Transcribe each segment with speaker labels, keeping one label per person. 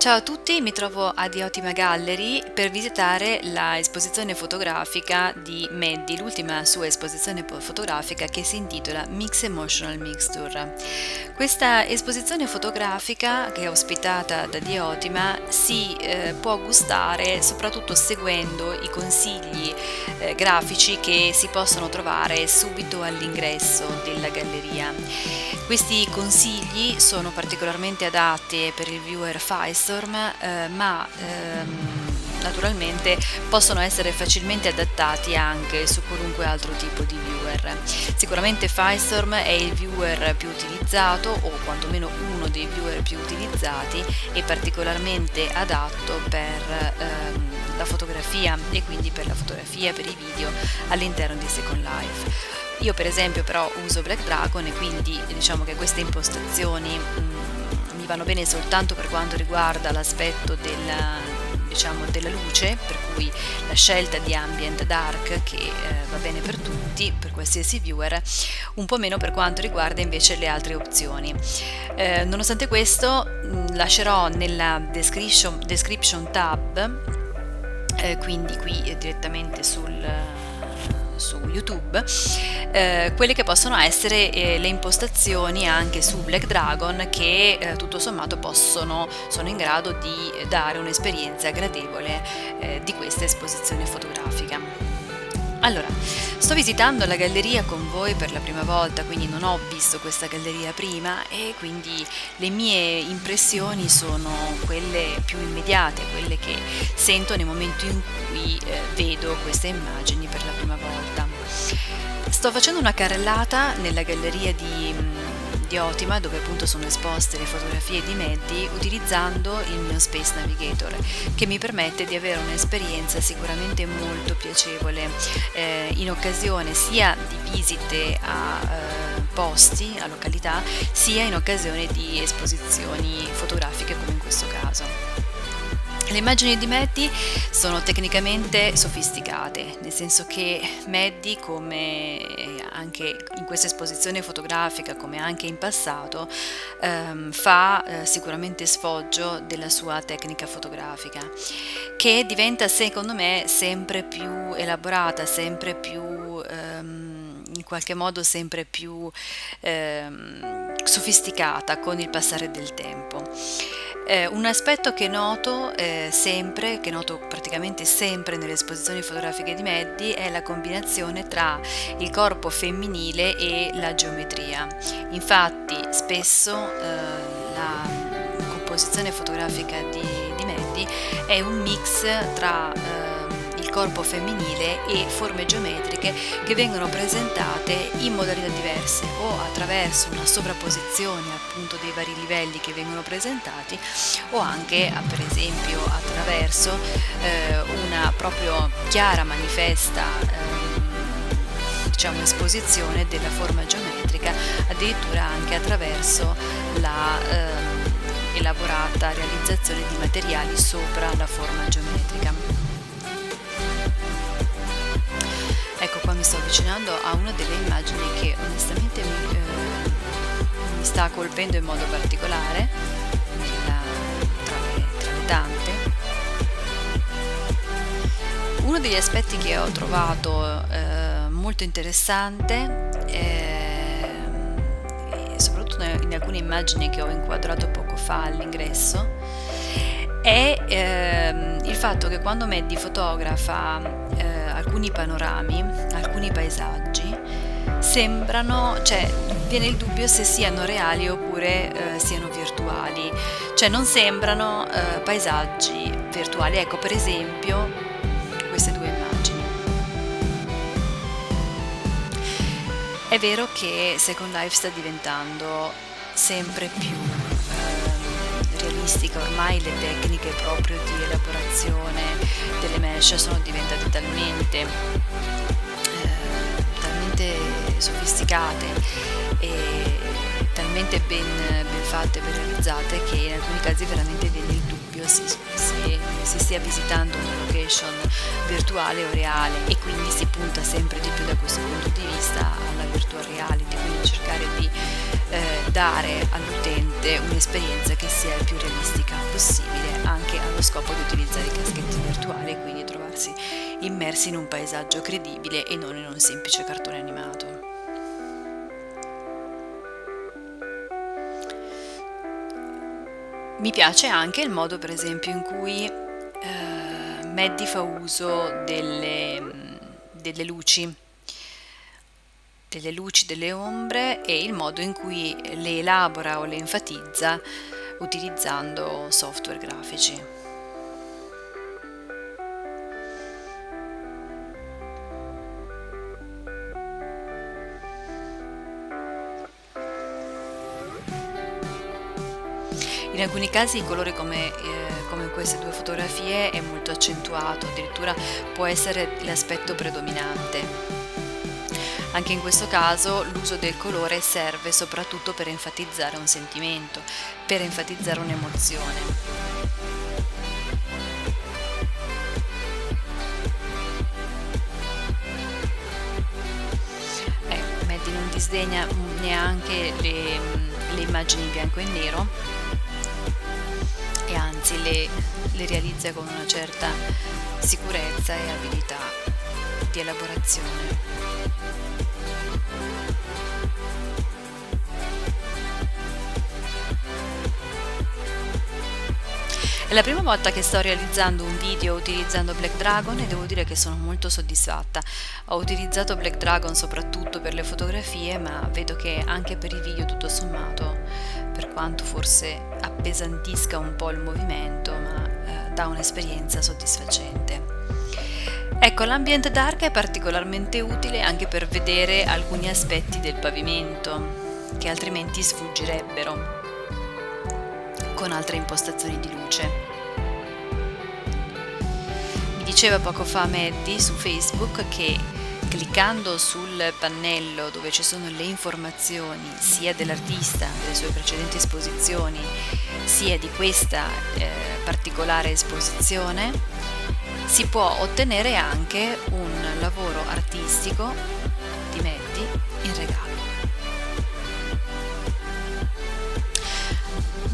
Speaker 1: Ciao a tutti, mi trovo a The Otima Gallery per visitare la esposizione fotografica di Maddy, l'ultima sua esposizione fotografica che si intitola Mix Emotional Mixture. Questa esposizione fotografica, che è ospitata da The Otima, si può gustare soprattutto seguendo i consigli grafici che si possono trovare subito all'ingresso della galleria. Questi consigli sono particolarmente adatti per il viewer Filestorm, ma naturalmente possono essere facilmente adattati anche su qualunque altro tipo di viewer. Sicuramente Filestorm è il viewer più utilizzato, o quantomeno uno dei viewer più utilizzati, e particolarmente adatto per la fotografia, e quindi per la fotografia, per i video all'interno di Second Life. Io per esempio però uso Black Dragon, e quindi diciamo che queste impostazioni mi vanno bene soltanto per quanto riguarda l'aspetto della luce, per cui la scelta di ambient dark che va bene per tutti, per qualsiasi viewer, un po' meno per quanto riguarda invece le altre opzioni. Nonostante questo lascerò nella description tab, quindi qui direttamente su YouTube, quelle che possono essere le impostazioni anche su Black Dragon, che tutto sommato sono in grado di dare un'esperienza gradevole di questa esposizione fotografica. Allora, sto visitando la galleria con voi per la prima volta, quindi non ho visto questa galleria prima, e quindi le mie impressioni sono quelle più immediate, quelle che sento nel momento in cui vedo queste immagini per la prima volta. Sto facendo una carrellata nella galleria di Otima, dove appunto sono esposte le fotografie di Maddy, utilizzando il mio Space Navigator, che mi permette di avere un'esperienza sicuramente molto piacevole in occasione sia di visite a posti, a località, sia in occasione di esposizioni fotografiche come in questo caso. Le immagini di Maddy sono tecnicamente sofisticate, nel senso che Maddy, come anche in questa esposizione fotografica, come anche in passato, fa sicuramente sfoggio della sua tecnica fotografica, che diventa secondo me sempre più elaborata, sempre più in qualche modo sempre più sofisticata con il passare del tempo. Un aspetto che noto praticamente sempre nelle esposizioni fotografiche di Maddy, è la combinazione tra il corpo femminile e la geometria. Infatti spesso la composizione fotografica di Maddy è un mix tra il corpo femminile e forme geometriche che vengono presentate in modalità diverse, o attraverso una sovrapposizione appunto dei vari livelli che vengono presentati, o anche per esempio attraverso una proprio chiara, manifesta esposizione della forma geometrica, addirittura anche attraverso la elaborata realizzazione di materiali sopra la forma geometrica. Ecco, qua mi sto avvicinando a una delle immagini che onestamente mi sta colpendo in modo particolare, tra le tante. Uno degli aspetti che ho trovato molto interessante, e soprattutto in alcune immagini che ho inquadrato poco fa all'ingresso, è il fatto che quando Maddy fotografa alcuni panorami, alcuni paesaggi, viene il dubbio se siano reali oppure siano virtuali, cioè non sembrano paesaggi virtuali. Ecco, per esempio queste due immagini. È vero che Second Life sta diventando sempre più realistica, ormai le tecniche proprio di elaborazione delle mesh sono diventate talmente sofisticate e talmente ben fatte, ben realizzate, che in alcuni casi veramente viene il dubbio se si stia visitando una location virtuale o reale, e quindi si punta sempre di più da questo punto di vista alla virtual reality, quindi cercare di dare all'utente ovviamente un'esperienza che sia il più realistica possibile, anche allo scopo di utilizzare i caschetti virtuali e quindi trovarsi immersi in un paesaggio credibile e non in un semplice cartone animato. Mi piace anche il modo, per esempio, in cui Maddie fa uso delle luci, delle ombre, e il modo in cui le elabora o le enfatizza utilizzando software grafici. In alcuni casi il colore, come in queste due fotografie, è molto accentuato, addirittura può essere l'aspetto predominante. Anche in questo caso l'uso del colore serve soprattutto per enfatizzare un sentimento, per enfatizzare un'emozione. Maddie non disdegna neanche le immagini in bianco e nero, e anzi le realizza con una certa sicurezza e abilità di elaborazione. È la prima volta che sto realizzando un video utilizzando Black Dragon e devo dire che sono molto soddisfatta. Ho utilizzato Black Dragon soprattutto per le fotografie, ma vedo che anche per i video, tutto sommato, per quanto forse appesantisca un po' il movimento, ma dà un'esperienza soddisfacente. Ecco, l'ambient dark è particolarmente utile anche per vedere alcuni aspetti del pavimento che altrimenti sfuggirebbero con altre impostazioni di luce. Mi diceva poco fa Maddie su Facebook che cliccando sul pannello dove ci sono le informazioni sia dell'artista, delle sue precedenti esposizioni, sia di questa particolare esposizione, si può ottenere anche un lavoro artistico di Maddie in regalo.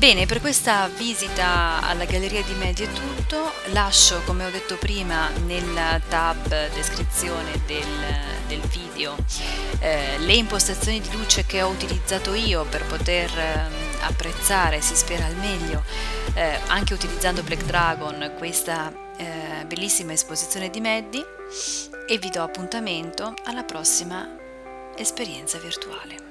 Speaker 1: Bene, per questa visita alla galleria di Maddie è tutto. Lascio, come ho detto prima, nella tab descrizione del video le impostazioni di luce che ho utilizzato io per poter apprezzare, si spera al meglio, anche utilizzando Black Dragon, questa bellissima esposizione di Maddie, e vi do appuntamento alla prossima esperienza virtuale.